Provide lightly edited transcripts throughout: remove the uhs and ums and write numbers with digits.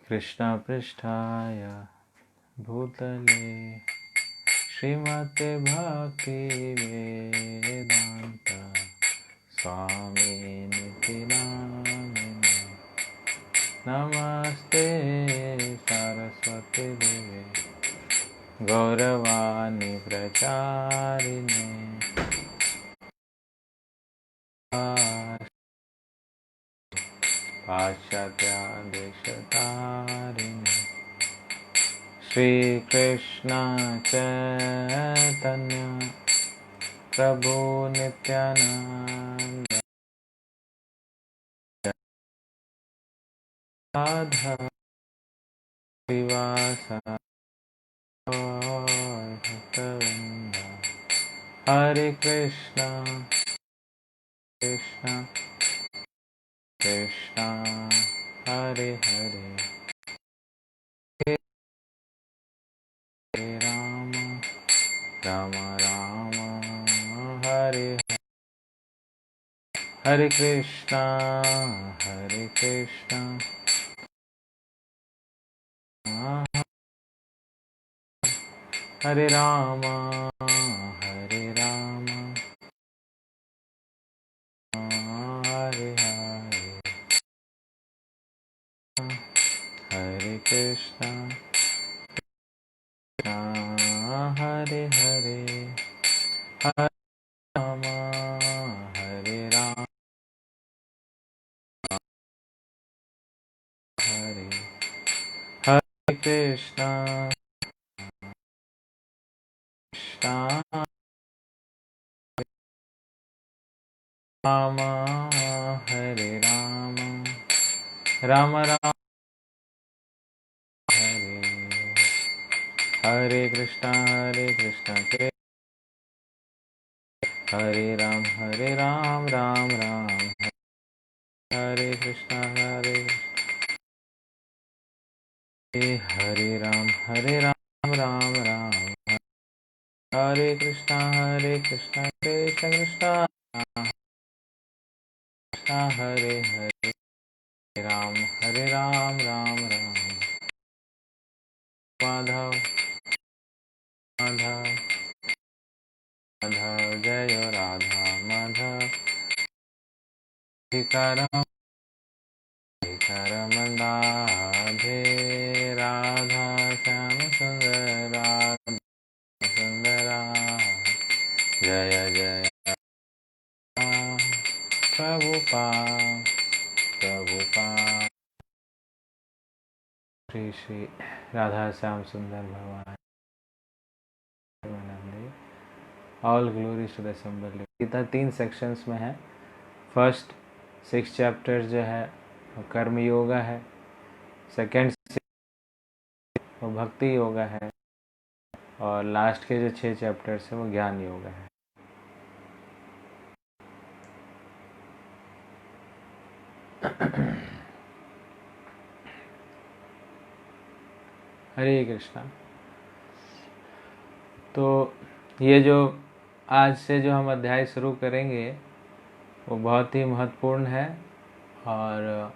कृष्ण पृष्ठाय भूतले श्रीमते भक्ति वेदांत स्वामी निति नामिने नमस्ते सरस्वती देवे गौरवाणी प्रचारिणे पाश्चात्य देशतारिणे श्री कृष्ण चैतन्य प्रभु नित्यानंद राधा श्रीवासा भक्तवृंद हरे कृष्णा कृष्णा कृष्णा हरे हरे हरे राम राम राम हरे हरे कृष्णा हरे राम हरे राम हरे हरे हरे कृष्णा हरे हरे हरे राम हरे राम हरे हरे कृष्णा कृष्णा राम हरे राम राम राम हरे हरे कृष्णा हरे राम राम राम हरे कृष्णा हरे राम राम राम हरे कृष्णा कृष्ण कृष्ण हरे हरे राम राम माधव माधव माधव जय राधा माधव सीताराम सीताराम राधे राधा श्याम सुंदर राधा सुंदरा जय जय Prabhupada Shri Shri Radha Shyam Sundar Bhagwan all glories to the assembly. Gita 3 sections में है। फर्स्ट 6 चैप्टर्स जो है वो कर्म योगा है, सेकेंड वो भक्ति योगा है, और लास्ट के जो 6 चैप्टर्स है वो ज्ञान योगा है। हरे कृष्णा। तो ये जो आज से जो हम अध्याय शुरू करेंगे वो बहुत ही महत्वपूर्ण है, और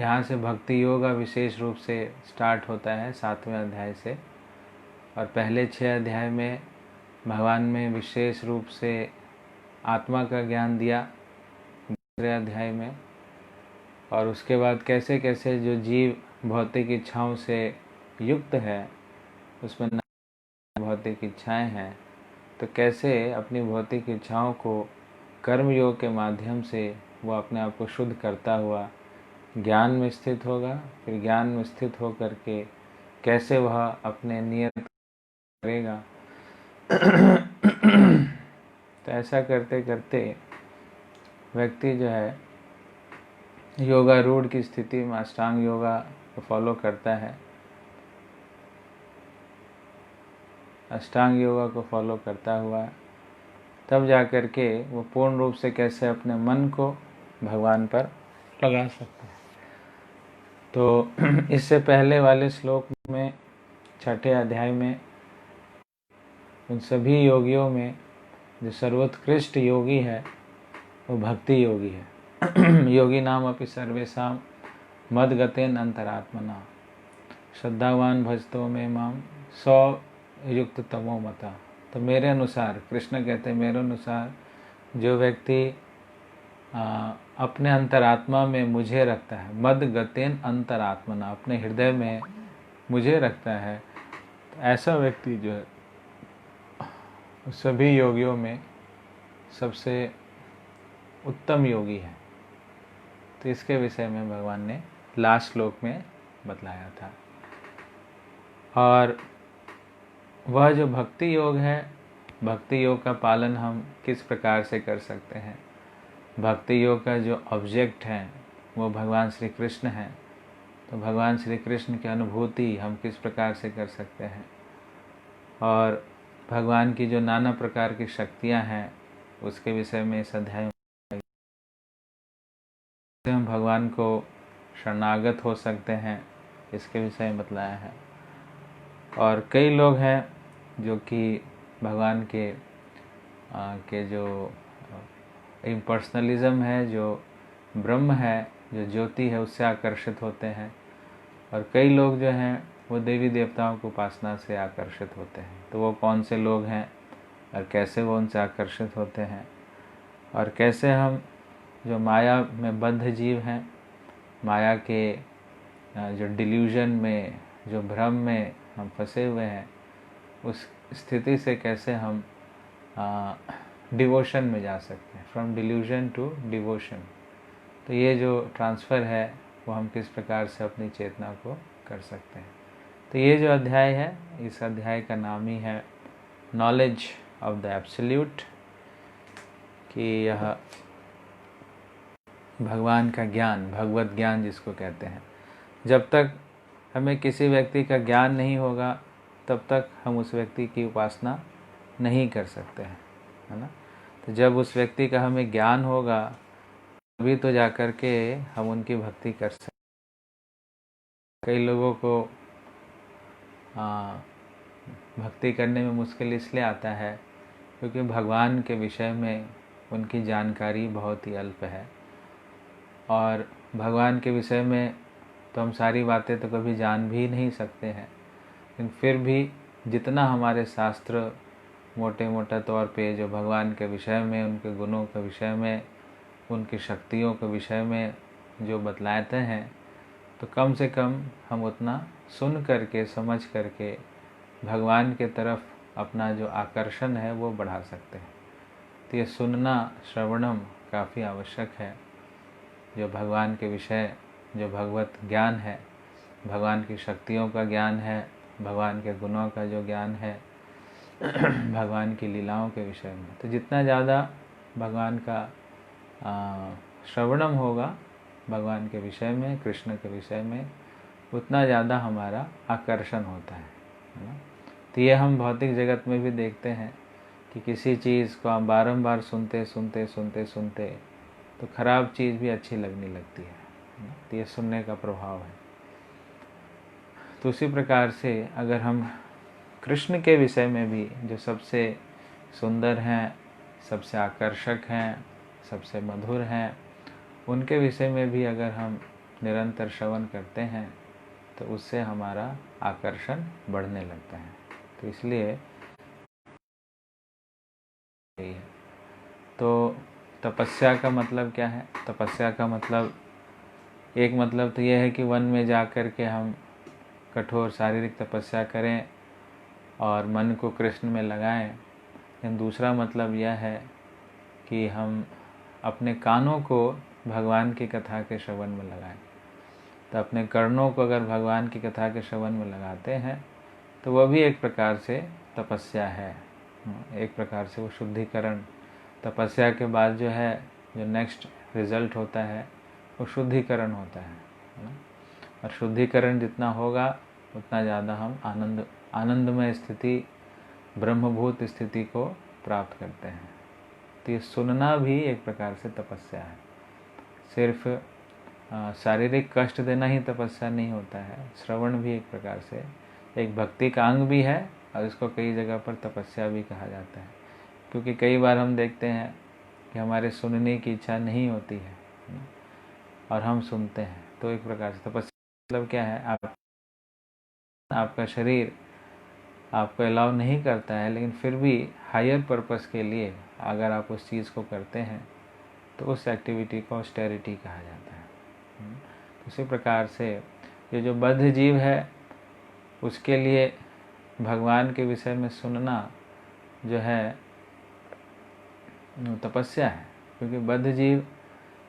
यहाँ से भक्ति योगा विशेष रूप से स्टार्ट होता है 7वें अध्याय से। और पहले 6 अध्याय में भगवान में विशेष रूप से आत्मा का ज्ञान दिया दूसरे अध्याय में, और उसके बाद कैसे कैसे जो जीव भौतिक इच्छाओं से युक्त है, उसमें भौतिक इच्छाएं हैं, तो कैसे अपनी भौतिक इच्छाओं को कर्म योग के माध्यम से वो अपने आप को शुद्ध करता हुआ ज्ञान में स्थित होगा। फिर ज्ञान में स्थित होकर के कैसे वह अपने नियत करेगा। तो ऐसा करते करते व्यक्ति जो है योगारूढ़ की स्थिति में अष्टांग योगा को फॉलो करता है, अष्टांग योगा को फॉलो करता हुआ तब जा कर के वो पूर्ण रूप से कैसे अपने मन को भगवान पर लगा सकता है। तो इससे पहले वाले श्लोक में 6ठे अध्याय में उन सभी योगियों में जो सर्वोत्कृष्ट योगी है वो भक्ति योगी है। योगी नाम अपि सर्वेषां मद गतेन अंतरात्मना श्रद्धावान भजतो में माम 100 युक्त तमो मता। तो मेरे अनुसार, कृष्ण कहते हैं मेरे अनुसार, जो व्यक्ति अपने अंतरात्मा में मुझे रखता है, मद गतेन अंतरात्मना, अपने हृदय में मुझे रखता है, तो ऐसा व्यक्ति जो है सभी योगियों में सबसे उत्तम योगी है। तो इसके विषय में भगवान ने लास्ट श्लोक में बतलाया था। और वह जो भक्ति योग है, भक्ति योग का पालन हम किस प्रकार से कर सकते हैं, भक्ति योग का जो ऑब्जेक्ट है वो भगवान श्री कृष्ण हैं, तो भगवान श्री कृष्ण की अनुभूति हम किस प्रकार से कर सकते हैं, और भगवान की जो नाना प्रकार की शक्तियां हैं उसके विषय में इस अध्याय में हम भगवान को शरणागत हो सकते हैं, इसके विषय में बतलाया है। और कई लोग हैं जो कि भगवान के जो इम्पर्सनलिज्म है, जो ब्रह्म है, जो ज्योति है, उससे आकर्षित होते हैं, और कई लोग जो हैं वो देवी देवताओं की उपासना से आकर्षित होते हैं। तो वो कौन से लोग हैं और कैसे वो उनसे आकर्षित होते हैं, और कैसे हम जो माया में बद्ध जीव हैं, माया के जो डिल्यूजन में, जो भ्रम में हम फंसे हुए हैं, उस स्थिति से कैसे हम डिवोशन में जा सकते हैं, फ्रॉम डिल्यूजन टू डिवोशन। तो ये जो ट्रांसफ़र है वो हम किस प्रकार से अपनी चेतना को कर सकते हैं। तो ये जो अध्याय है, इस अध्याय का नाम ही है नॉलेज ऑफ द एब्सोल्यूट, कि यह भगवान का ज्ञान, भगवत ज्ञान जिसको कहते हैं। जब तक हमें किसी व्यक्ति का ज्ञान नहीं होगा तब तक हम उस व्यक्ति की उपासना नहीं कर सकते हैं, है ना। तो जब उस व्यक्ति का हमें ज्ञान होगा तभी तो जाकर के हम उनकी भक्ति कर सकते हैं। कई लोगों को भक्ति करने में मुश्किल इसलिए आता है क्योंकि भगवान के विषय में उनकी जानकारी बहुत ही अल्प है, और भगवान के विषय में तो हम सारी बातें तो कभी जान भी नहीं सकते हैं, लेकिन फिर भी जितना हमारे शास्त्र मोटे तौर पे जो भगवान के विषय में, उनके गुणों के विषय में, उनकी शक्तियों के विषय में जो बतलाते हैं, तो कम से कम हम उतना सुन करके, समझ करके भगवान के तरफ अपना जो आकर्षण है वो बढ़ा सकते हैं। तो ये सुनना, श्रवणम काफ़ी आवश्यक है। जो भगवान के विषय, जो भगवत ज्ञान है, भगवान की शक्तियों का ज्ञान है, भगवान के गुणों का जो ज्ञान है, भगवान की लीलाओं के विषय में, तो जितना ज़्यादा भगवान का श्रवणम होगा भगवान के विषय में, कृष्ण के विषय में, उतना ज़्यादा हमारा आकर्षण होता है ना। तो ये हम भौतिक जगत में भी देखते हैं कि किसी चीज़ को हम बारंबार सुनते तो ख़राब चीज़ भी अच्छी लगने लगती है ना। तो ये सुनने का प्रभाव है। तो उसी प्रकार से अगर हम कृष्ण के विषय में भी, जो सबसे सुंदर हैं, सबसे आकर्षक हैं, सबसे मधुर हैं, उनके विषय में भी अगर हम निरंतर श्रवण करते हैं तो उससे हमारा आकर्षण बढ़ने लगता है। तो इसलिए तो तपस्या का मतलब क्या है? तपस्या का मतलब, एक मतलब तो यह है कि वन में जा कर के हम कठोर शारीरिक तपस्या करें और मन को कृष्ण में लगाएं। लेकिन दूसरा मतलब यह है कि हम अपने कानों को भगवान की कथा के श्रवण में लगाएं। तो अपने कर्णों को अगर भगवान की कथा के श्रवण में लगाते हैं तो वह भी एक प्रकार से तपस्या है। एक प्रकार से वो शुद्धिकरण, तपस्या के बाद जो है, जो नेक्स्ट रिजल्ट होता है वो शुद्धिकरण होता है ना। और शुद्धिकरण जितना होगा उतना ज़्यादा हम आनंदमय स्थिति, ब्रह्मभूत स्थिति को प्राप्त करते हैं। तो ये सुनना भी एक प्रकार से तपस्या है। सिर्फ शारीरिक कष्ट देना ही तपस्या नहीं होता है, श्रवण भी एक प्रकार से एक भक्ति का अंग भी है, और इसको कई जगह पर तपस्या भी कहा जाता है। क्योंकि कई बार हम देखते हैं कि हमारे सुनने की इच्छा नहीं होती है, और हम सुनते हैं। तो एक प्रकार से तपस्या मतलब क्या है, आपका शरीर आपको अलाउ नहीं करता है, लेकिन फिर भी हायर पर्पस के लिए अगर आप उस चीज़ को करते हैं तो उस एक्टिविटी को ऑस्टेरिटी कहा जाता है। उसी प्रकार से ये जो बद्ध जीव है उसके लिए भगवान के विषय में सुनना जो है तपस्या है, क्योंकि बद्ध जीव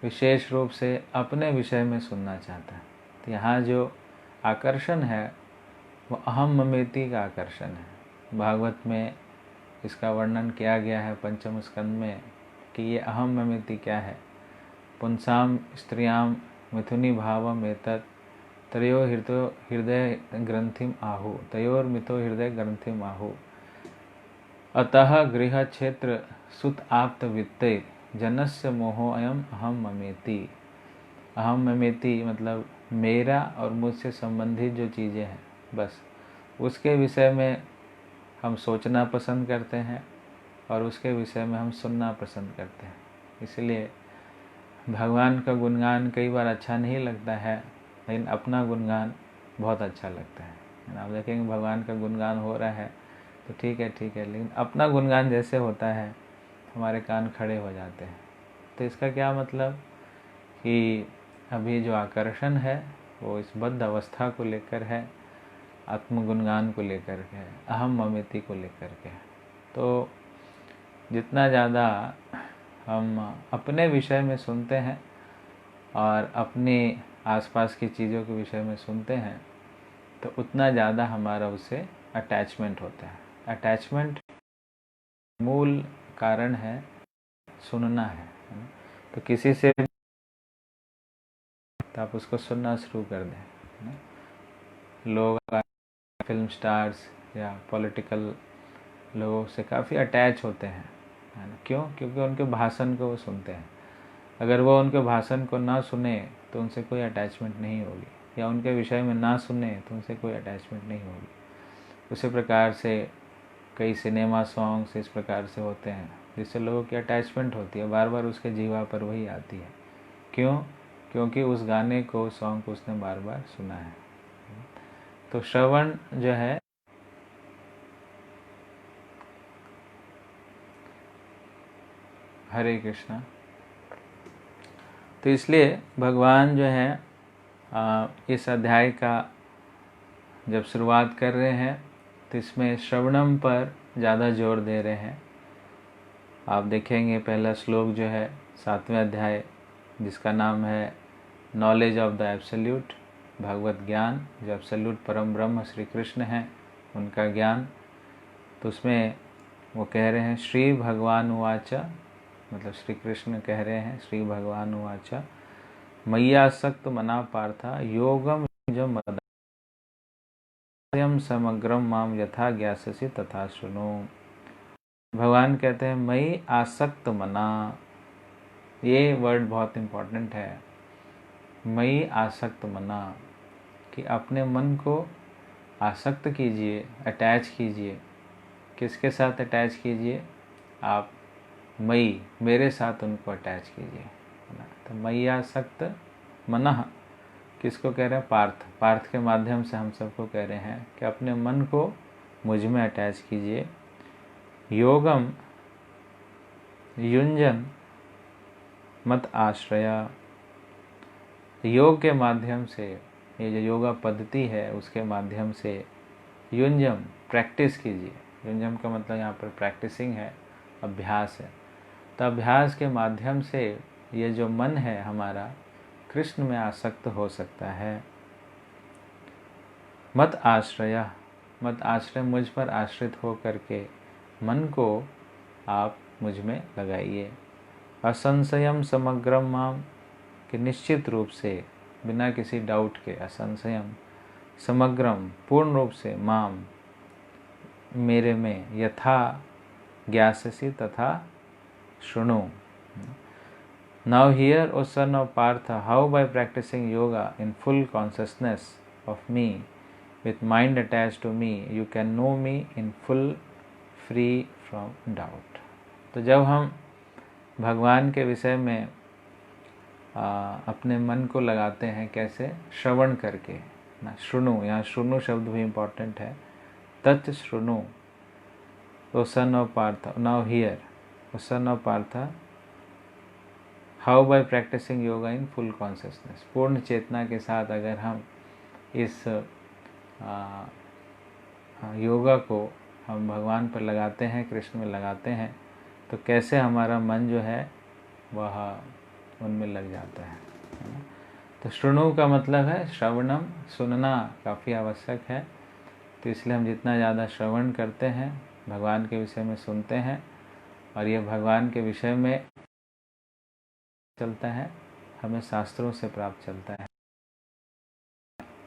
विशेष रूप से अपने विषय में सुनना चाहता है। तो यहाँ जो आकर्षण है वो अहम ममेति का आकर्षण है। भागवत में इसका वर्णन किया गया है पंचम स्कंद में कि ये अहम ममेति क्या है। पुंसाम स्त्रियाम मिथुनी भावम एतत् तयो हृदय ग्रंथिम आहु तयोर मिथो हृदय ग्रंथिम आहु अतः गृह क्षेत्र सुत आप्त वित्ते जनस्य मोहो अयम अहम ममेति। अहम ममेति मतलब मेरा और मुझसे संबंधित जो चीज़ें हैं बस उसके विषय में हम सोचना पसंद करते हैं और उसके विषय में हम सुनना पसंद करते हैं। इसलिए भगवान का गुणगान कई बार अच्छा नहीं लगता है, लेकिन अपना गुणगान बहुत अच्छा लगता है। आप देखेंगे भगवान का गुणगान हो रहा है तो ठीक है, लेकिन अपना गुणगान जैसे होता है हमारे कान खड़े हो जाते हैं। तो इसका क्या मतलब कि अभी जो आकर्षण है वो इस बद्ध अवस्था को लेकर है, आत्मगुणगान को लेकर के, अहम ममेति को लेकर के। तो जितना ज़्यादा हम अपने विषय में सुनते हैं और अपने आसपास की चीज़ों के विषय में सुनते हैं तो उतना ज़्यादा हमारा उससे अटैचमेंट होता है। अटैचमेंट मूल कारण है सुनना है। तो किसी से तो आप उसको सुनना शुरू कर दें। लोग फिल्म स्टार्स या पॉलिटिकल लोगों से काफ़ी अटैच होते हैं, है ना। क्यों? क्योंकि उनके भाषण को वो सुनते हैं। अगर वो उनके भाषण को ना सुने तो उनसे कोई अटैचमेंट नहीं होगी, या उनके विषय में ना सुने तो उनसे कोई अटैचमेंट नहीं होगी। उसी प्रकार से कई सिनेमा सॉन्ग्स इस प्रकार से होते हैं जिससे लोगों की अटैचमेंट होती है, बार बार उसके जीवा पर वही आती है। क्यों? क्योंकि उस गाने को, सॉन्ग को उसने बार बार सुना है। तो श्रवण जो है हरे कृष्णा। तो इसलिए भगवान जो है इस अध्याय का जब शुरुआत कर रहे हैं तो इसमें श्रवणम पर ज़्यादा जोर दे रहे हैं। आप देखेंगे पहला श्लोक जो है 7वें अध्याय जिसका नाम है नॉलेज ऑफ द एब्सोल्यूट, भगवत ज्ञान, जो एब्सोल्यूट परम ब्रह्म श्री कृष्ण हैं उनका ज्ञान। तो उसमें वो कह रहे हैं श्री भगवान उवाच, मतलब श्री कृष्ण कह रहे हैं श्री भगवान उवाच मय्यासक्त मना पार्था योगम समग्रम माम यथा ज्ञास्यसि तथा सुनो। भगवान कहते हैं मई आसक्त मना, ये वर्ड बहुत इम्पोर्टेंट है। मई आसक्त मना, कि अपने मन को आसक्त कीजिए, अटैच कीजिए। किसके साथ अटैच कीजिए? आप मई, मेरे साथ उनको अटैच कीजिए। तो मई आसक्त मनः किसको कह रहे हैं? पार्थ के माध्यम से हम सबको कह रहे हैं कि अपने मन को मुझ में अटैच कीजिए। योगम युंजन मत आश्रया, योग के माध्यम से, ये जो योगा पद्धति है उसके माध्यम से युंजम प्रैक्टिस कीजिए। युंजम का मतलब यहाँ पर प्रैक्टिसिंग है, अभ्यास है। तो अभ्यास के माध्यम से ये जो मन है हमारा कृष्ण में आसक्त हो सकता है। मत आश्रय, मत आश्रय मुझ पर आश्रित हो करके मन को आप मुझ में लगाइए। असंशयम समग्रम माम, कि निश्चित रूप से बिना किसी डाउट के, असंशयम समग्रम पूर्ण रूप से, माम मेरे में, यथा ज्ञास्यसि तथा शृणु। Now here, O son of Partha, how by practicing yoga in full consciousness of me, with mind attached to me, you can know me in full, free from doubt. तो जब हम भगवान के विषय में अपने मन को लगाते हैं कैसे, श्रवण करके ना। श्रुणु, यहाँ श्रुणु शब्द भी इम्पॉर्टेंट है। तत् श्रुणु, O son of Partha, now hear, O son of Partha, how by practising yoga in full consciousness. पूर्ण चेतना के साथ अगर हम इस योगा को हम भगवान पर लगाते हैं, कृष्ण में लगाते हैं, तो कैसे हमारा मन जो है वह उनमें लग जाता है ना। तो श्रुणु का मतलब है श्रवणम, सुनना काफ़ी आवश्यक है। तो इसलिए हम जितना ज़्यादा श्रवण करते हैं, भगवान के विषय में सुनते हैं, और ये भगवान के विषय में चलता है, हमें शास्त्रों से प्राप्त चलता है।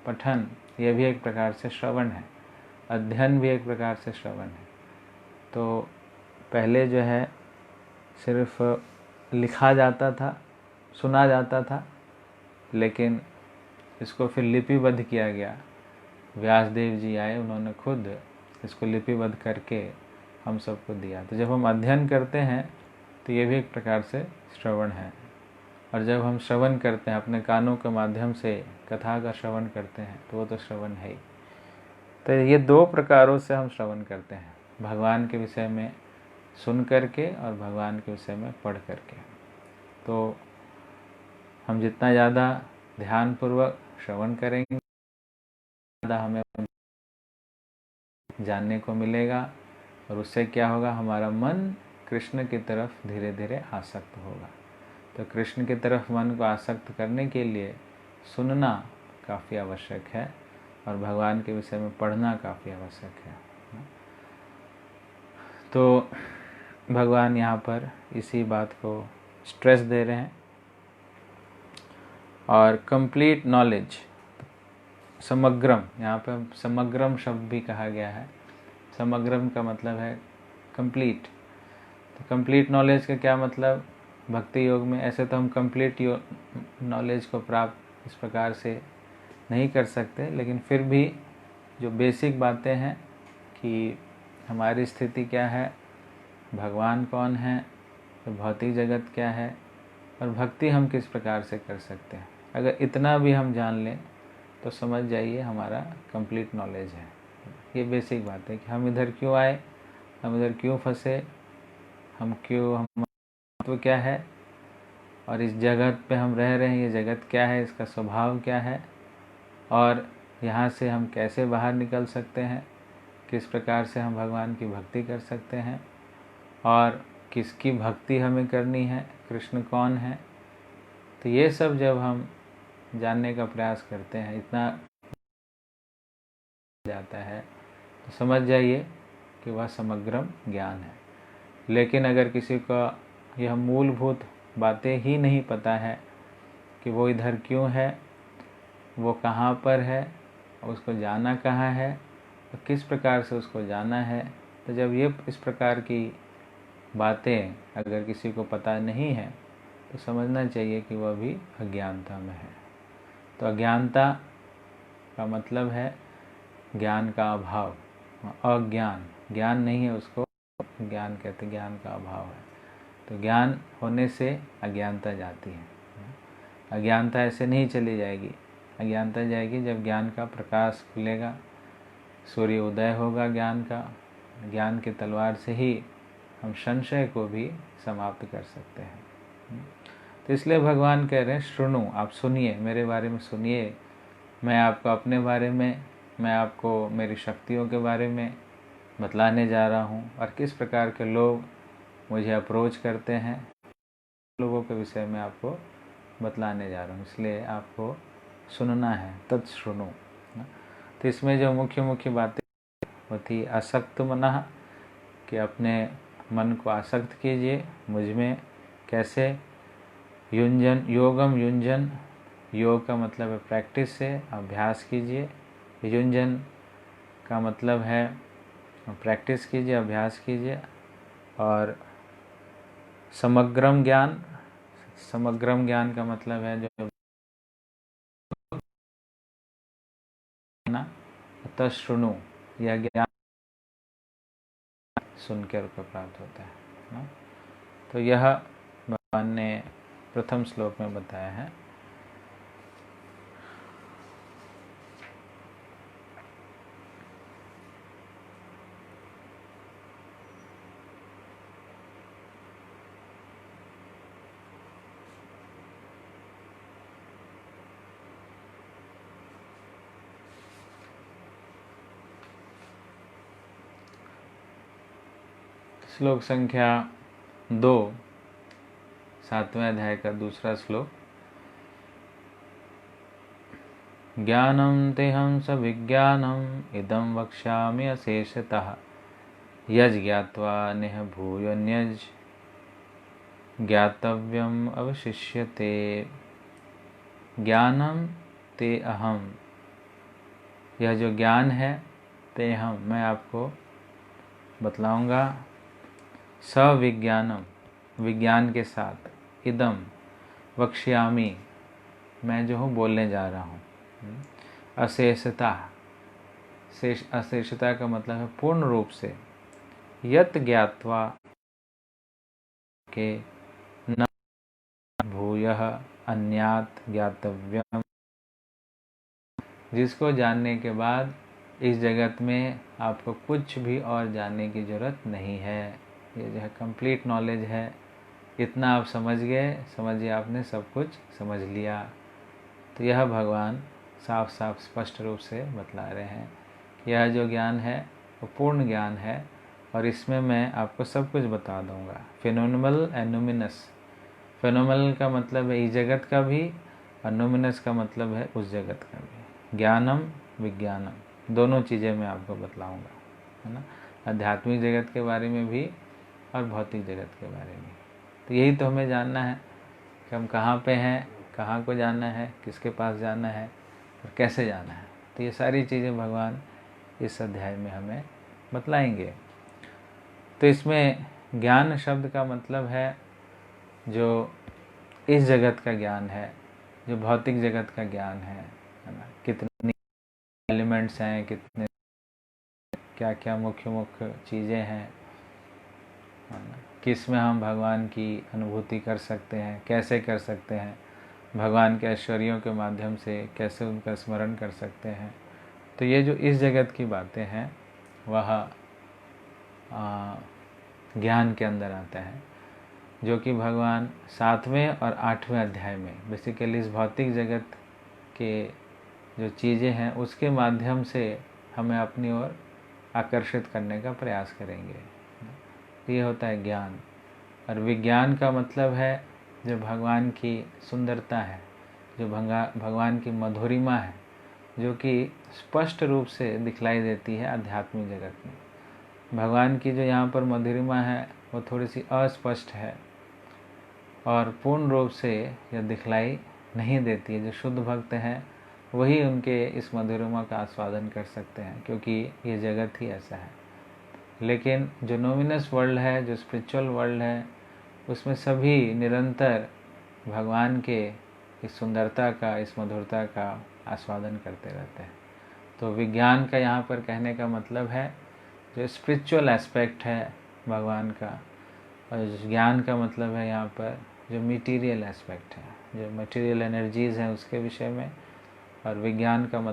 पठन, यह भी एक प्रकार से श्रवण है, अध्ययन भी एक प्रकार से श्रवण है। तो पहले जो है सिर्फ लिखा जाता था, सुना जाता था, लेकिन इसको फिर लिपिबद्ध किया गया। व्यासदेव जी आए, उन्होंने खुद इसको लिपिबद्ध करके हम सबको दिया। तो जब हम अध्ययन करते हैं तो ये भी एक प्रकार से श्रवण है। और जब हम श्रवण करते हैं, अपने कानों के माध्यम से कथा का श्रवण करते हैं, तो वो तो श्रवण है ही। तो ये दो प्रकारों से हम श्रवण करते हैं, भगवान के विषय में सुन करके और भगवान के विषय में पढ़ करके। तो हम जितना ज़्यादा ध्यानपूर्वक श्रवण करेंगे, ज़्यादा हमें जानने को मिलेगा, और उससे क्या होगा, हमारा मन कृष्ण की तरफ धीरे धीरे आसक्त होगा। तो कृष्ण की तरफ मन को आसक्त करने के लिए सुनना काफ़ी आवश्यक है, और भगवान के विषय में पढ़ना काफ़ी आवश्यक है। तो भगवान यहाँ पर इसी बात को स्ट्रेस दे रहे हैं। और कंप्लीट नॉलेज, समग्रम, यहाँ पर समग्रम शब्द भी कहा गया है। समग्रम का मतलब है कंप्लीट। तो कंप्लीट नॉलेज का क्या मतलब, भक्ति योग में ऐसे तो हम कंप्लीट नॉलेज को प्राप्त इस प्रकार से नहीं कर सकते, लेकिन फिर भी जो बेसिक बातें हैं कि हमारी स्थिति क्या है, भगवान कौन है, तो भौतिक जगत क्या है, और भक्ति हम किस प्रकार से कर सकते हैं, अगर इतना भी हम जान लें तो समझ जाइए हमारा कंप्लीट नॉलेज है। ये बेसिक बात है कि हम इधर क्यों आए, हम इधर क्यों फंसे, हम महत्व क्या है, और इस जगत पे हम रह रहे हैं, ये जगत क्या है, इसका स्वभाव क्या है, और यहाँ से हम कैसे बाहर निकल सकते हैं, किस प्रकार से हम भगवान की भक्ति कर सकते हैं, और किसकी भक्ति हमें करनी है, कृष्ण कौन है। तो ये सब जब हम जानने का प्रयास करते हैं, इतना जाता है, तो समझ जाइए कि वह समग्रम ज्ञान है। लेकिन अगर किसी का यह मूलभूत बातें ही नहीं पता है कि वो इधर क्यों है, वो कहाँ पर है, उसको जाना कहाँ है, और किस प्रकार से उसको जाना है, तो जब ये इस प्रकार की बातें अगर किसी को पता नहीं है, तो समझना चाहिए कि वह भी अज्ञानता में है। तो अज्ञानता का मतलब है ज्ञान का अभाव, अज्ञान, ज्ञान नहीं है उसको ज्ञान कहते, ज्ञान का अभाव है। तो ज्ञान होने से अज्ञानता जाती है। अज्ञानता ऐसे नहीं चली जाएगी, अज्ञानता जाएगी जब ज्ञान का प्रकाश खुलेगा, सूर्य उदय होगा ज्ञान का। ज्ञान की तलवार से ही हम संशय को भी समाप्त कर सकते हैं। तो इसलिए भगवान कह रहे हैं श्रुणु, आप सुनिए, मेरे बारे में सुनिए, मैं आपको अपने बारे में, मैं आपको मेरी शक्तियों के बारे में बतलाने जा रहा हूँ, और किस प्रकार के लोग मुझे अप्रोच करते हैं, लोगों के विषय में आपको बतलाने जा रहा हूँ। इसलिए आपको सुनना है, तत्श्रुणु। तो इसमें जो मुख्य मुख्य बातें होती, आसक्त मनः, कि अपने मन को आसक्त कीजिए मुझ में। कैसे, युंजन, योगम युंजन, योग का मतलब है प्रैक्टिस से, अभ्यास कीजिए। युंजन का मतलब है प्रैक्टिस कीजिए, अभ्यास कीजिए। और समग्रम ज्ञान, समग्रम ज्ञान का मतलब है जो तश्रुणु, यह ज्ञान सुनकर को प्राप्त होता है ना। तो यह भगवान ने प्रथम श्लोक में बताया है। श्लोक संख्या 2, 7वें अध्याय का दूसरा श्लोक। ज्ञानं तेहं स विज्ञानम् इदं वक्ष्यामि अशेषतः यज् ज्ञात्वा नेह भूयोऽन्यज् ज्ञातव्यम् अवशिष्यते। ज्ञानम ते अहम, यह जो ज्ञान है ते हम, मैं आपको बतलाऊंगा। सविज्ञानम, विज्ञान के साथ, इदम वक्ष्यामि, मैं जो हूँ बोलने जा रहा हूँ। अशेषता, अशेषता का मतलब है पूर्ण रूप से। यत ज्ञात्वा के न भूयः अन्यात् ज्ञातव्यम, जिसको जानने के बाद इस जगत में आपको कुछ भी और जानने की जरूरत नहीं है। ये जो है कंप्लीट नॉलेज है। इतना आप समझ गए, समझिए आपने सब कुछ समझ लिया। तो यह भगवान साफ साफ स्पष्ट रूप से बतला रहे हैं। यह जो ज्ञान है वो पूर्ण ज्ञान है और इसमें मैं आपको सब कुछ बता दूंगा। Phenomenal and नुमिनस। फिनोमिनल का मतलब है इस जगत का भी और नुमिनस का मतलब है उस जगत का भी। ज्ञानम विज्ञानम, दोनों चीज़ें मैं आपको बतलाऊंगा, है ना। आध्यात्मिक जगत के बारे में भी और भौतिक जगत के बारे में। तो यही तो हमें जानना है कि हम कहाँ पे हैं, कहाँ को जाना है, किसके पास जाना है और कैसे जाना है। तो ये सारी चीज़ें भगवान इस अध्याय में हमें बतलाएंगे। तो इसमें ज्ञान शब्द का मतलब है जो इस जगत का ज्ञान है, जो भौतिक जगत का ज्ञान है ना। कितने एलिमेंट्स हैं, कितने क्या क्या मुख्य मुख्य चीज़ें हैं, किस में हम भगवान की अनुभूति कर सकते हैं, कैसे कर सकते हैं, भगवान के ऐश्वर्यों के माध्यम से कैसे उनका स्मरण कर सकते हैं। तो ये जो इस जगत की बातें हैं वह ज्ञान के अंदर आता है, जो कि भगवान 7वें और 8वें अध्याय में बेसिकली इस भौतिक जगत के जो चीज़ें हैं उसके माध्यम से हमें अपनी ओर आकर्षित करने का प्रयास करेंगे। ये होता है ज्ञान। और विज्ञान का मतलब है जो भगवान की सुंदरता है, जो भगवान की मधुरिमा है, जो कि स्पष्ट रूप से दिखलाई देती है आध्यात्मिक जगत में। भगवान की जो यहाँ पर मधुरिमा है वो थोड़ी सी अस्पष्ट है और पूर्ण रूप से यह दिखलाई नहीं देती है। जो शुद्ध भक्त हैं वही उनके इस मधुरिमा का आस्वादन कर सकते हैं, क्योंकि ये जगत ही ऐसा है। लेकिन जो नोमिनस वर्ल्ड है, जो स्पिरिचुअल वर्ल्ड है, उसमें सभी निरंतर भगवान के इस सुंदरता का, इस मधुरता का आस्वादन करते रहते हैं। तो विज्ञान का यहाँ पर कहने का मतलब है जो स्पिरिचुअल एस्पेक्ट है भगवान का, और ज्ञान का मतलब है यहाँ पर जो मटीरियल एस्पेक्ट है, जो मटीरियल एनर्जीज़ हैं उसके विषय में। और विज्ञान का मतलब